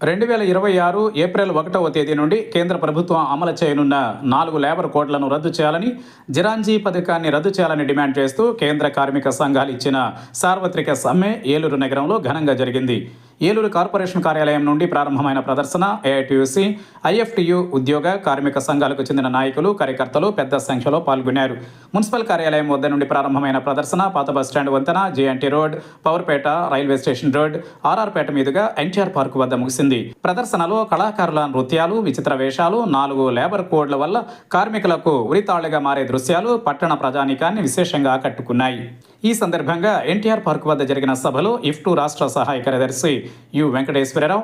2026 April 1వ తేదీ నుండి కేంద్ర ప్రభుత్వం అమలు చేయనున్న 4 లేబర్ కోడ్లను రద్దు చేయాలని, జిరాంజీ పథకాన్ని రద్దు చేయాలని డిమాండ్ చేస్తూ కేంద్ర కార్మిక సంఘాలు ఇచ్చిన సార్వత్రిక సమ్మె ఏలూరు నగరంలో ఘనంగా జరిగింది. ఏలూరు కార్పొరేషన్ కార్యాలయం నుండి ప్రారంభమైన ప్రదర్శన ఏఐటీయూసీ, ఐఎఫ్టీయూ ఉద్యోగ కార్మిక సంఘాలకు చెందిన నాయకులు, కార్యకర్తలు పెద్ద సంఖ్యలో పాల్గొన్నారు. మున్సిపల్ కార్యాలయం వద్ద నుండి ప్రారంభమైన ప్రదర్శన పాత బస్టాండ్ వంతెన, JNT road, Powerpet, railway station road, RR Peta మీదుగా ఎన్టీఆర్ పార్క్ వద్ద ముగిసింది. ప్రదర్శనలో కళాకారుల నృత్యాలు, విచిత్ర వేషాలు, 4 లేబర్ కోడ్ల వల్ల కార్మికులకు ఉరితాళ్లుగా మారే దృశ్యాలు పట్టణ ప్రజానీకాన్ని విశేషంగా ఆకట్టుకున్నాయి. ఈ సందర్భంగా ఎన్టీఆర్ పార్క్ వద్ద జరిగిన సభలో ఇఫ్టు రాష్ట్ర సహాయ కార్యదర్శి యు వెంకటేశ్వరరావు,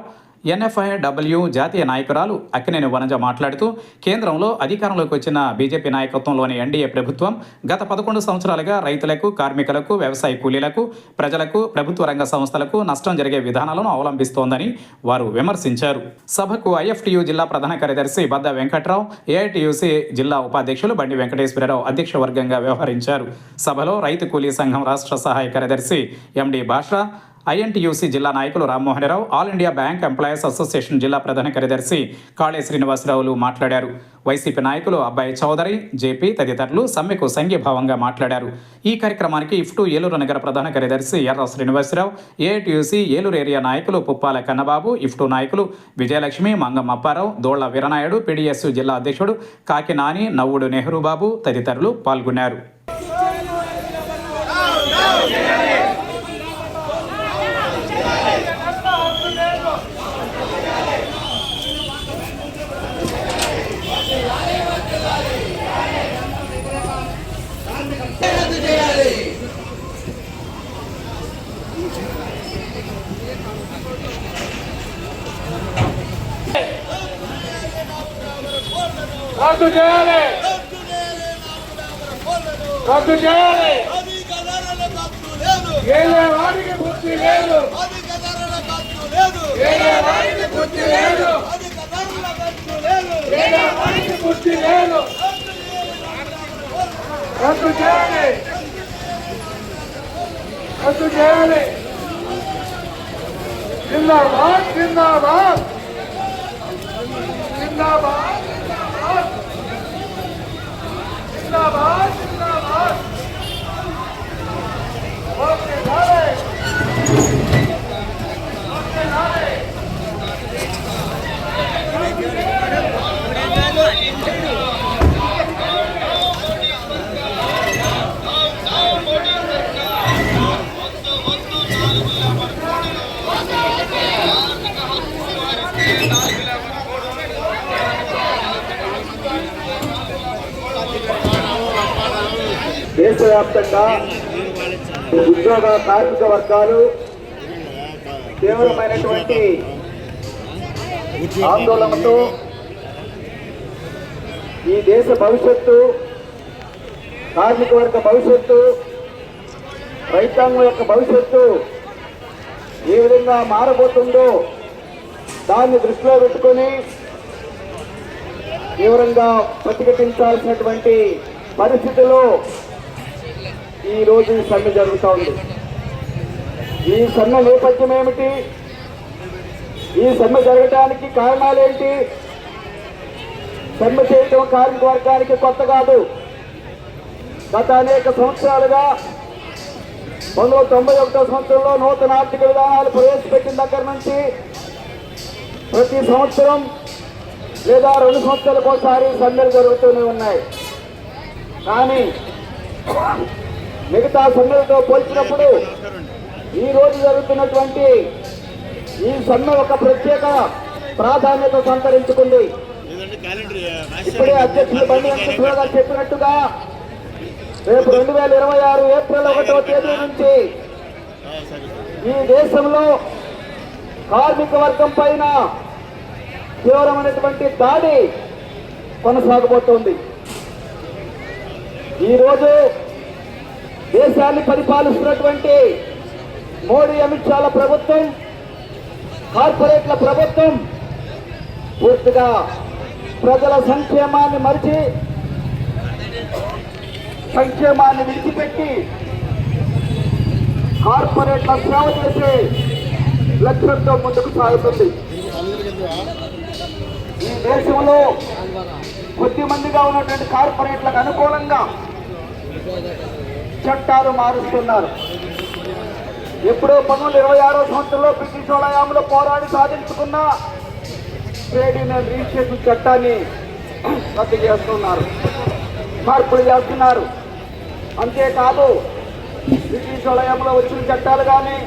ఎన్ఎఫ్ఐడబ్ల్యూ జాతీయ నాయకురాలు అక్కినేని వనజ మాట్లాడుతూ, కేంద్రంలో అధికారంలోకి వచ్చిన బీజేపీ నాయకత్వంలోని ఎన్డీఏ ప్రభుత్వం గత 11 సంవత్సరాలుగా రైతులకు, కార్మికులకు, వ్యవసాయ కూలీలకు, ప్రజలకు, ప్రభుత్వ రంగ సంస్థలకు నష్టం జరిగే విధానాలను అవలంబిస్తోందని వారు విమర్శించారు. సభకు ఐఎఫ్టీయూ జిల్లా ప్రధాన కార్యదర్శి బద్ద వెంకట్రావు, ఏఐటీయూసీ జిల్లా ఉపాధ్యక్షులు బండి వెంకటేశ్వరరావు అధ్యక్ష వర్గంగా వ్యవహరించారు. సభలో రైతు కూలీ సంఘం రాష్ట్ర సహాయ కార్యదర్శి ఎండి భాషా, ఐఎన్టీయూసీ జిల్లా నాయకులు Rammohanrao, all India bank employees association జిల్లా ప్రధాన కార్యదర్శి కాళే శ్రీనివాసరావులు మాట్లాడారు. వైసీపీ నాయకులు అబ్బాయి చౌదరి, జేపీ తదితరులు సమ్మెకు సంఘీభావంగా మాట్లాడారు. ఈ కార్యక్రమానికి ఇఫ్టు ఏలూరు నగర ప్రధాన కార్యదర్శి ఎర్ర శ్రీనివాసరావు, ఏఐటీయూసీ ఏలూరు ఏరియా నాయకులు పుప్పాల కన్నబాబు, ఇఫ్టు నాయకులు విజయలక్ష్మి, మంగం అప్పారావు, దోళ్ల వీరనాయుడు, పీడీఎస్ జిల్లా అధ్యక్షుడు కాకి నాని, నవ్వుడు నెహ్రూబాబు తదితరులు పాల్గొన్నారు. రద్దు చేయాలి, రద్దు చేయాలి. ఏలే వాడికి బుద్ధి లేదు, ఏలే వాడికి బుద్ధి లేదు, ఏలే వాడికి బుద్ధి లేదు. రద్దు చేయాలి, రద్దు చేయాలి. జిందాబాద్, జిందాబాద్, జిందాబాద్, జిందాబాద్, జిందాబాద్. ఓకే నారే, ఓకే నారే. దేశవ్యాప్తంగా ఉద్యోగ కార్మిక వర్గాలు తీవ్రమైనటువంటి ఆందోళనతో ఈ దేశ భవిష్యత్తు, కార్మిక వర్గ భవిష్యత్తు, రైతాంగం యొక్క భవిష్యత్తు ఏ విధంగా మారబోతుందో దాన్ని దృష్టిలో పెట్టుకొని తీవ్రంగా ప్రతిఘటించాల్సినటువంటి పరిస్థితిలో ఈరోజు ఈ సమ్మె జరుగుతూ ఉంది. ఈ సమ్మె నేపథ్యం ఏమిటి? ఈ సమ్మె జరగడానికి కారణాలేంటి? సమ్మె చేయటం కార్మిక వర్గానికి కొత్త కాదు. గత అనేక సంవత్సరాలుగా 1991 సంవత్సరంలో నూతన ఆర్థిక విధానాలు ప్రవేశపెట్టిన దగ్గర నుంచి ప్రతి సంవత్సరం లేదా 2 సంవత్సరాలకు ఒకసారి సమ్మెలు జరుగుతూనే ఉన్నాయి. కానీ మిగతా సమ్మెలతో పోల్చినప్పుడు ఈ రోజు జరుగుతున్నటువంటి ఈ సమ్మె ఒక ప్రత్యేక ప్రాధాన్యత సంతరించుకుంది. ఇప్పుడే అధ్యక్షులు బండి వెంకటేశ్వర గారు చెప్పినట్టుగా రేపు 2026 ఏప్రిల్ 1వ తేదీ నుంచి ఈ దేశంలో కార్మిక వర్గం పైన తీవ్రమైనటువంటి దాడి కొనసాగబోతోంది. ఈరోజు దేశాన్ని పరిపాలిస్తున్నటువంటి మోడీ, అమిత్ షాల ప్రభుత్వం, కార్పొరేట్ల ప్రభుత్వం పూర్తిగా ప్రజల సంక్షేమాన్ని మరిచి, సంక్షేమాన్ని విడిచిపెట్టి కార్పొరేట్ల సేవ చేసే లక్ష్యంతో ముందుకు సాగుతుంది. ఈ దేశంలో కొద్ది మందిగా ఉన్నటువంటి కార్పొరేట్లకు అనుకూలంగా చట్టాలు మారుస్తున్నారు. ఎప్పుడో 1926వ సంవత్సరంలో బ్రిటిష్ వాళ్ళ హయాంలో పోరాడి సాధించుకున్న ట్రేడ్ యూనియన్ రిజిస్ట్రేషన్ చట్టాన్ని రద్దు చేస్తున్నారు, మార్పులు చేస్తున్నారు. అంతేకాదు బ్రిటిష్ వాళ్ళ హయాంలో వచ్చిన చట్టాలు కానీ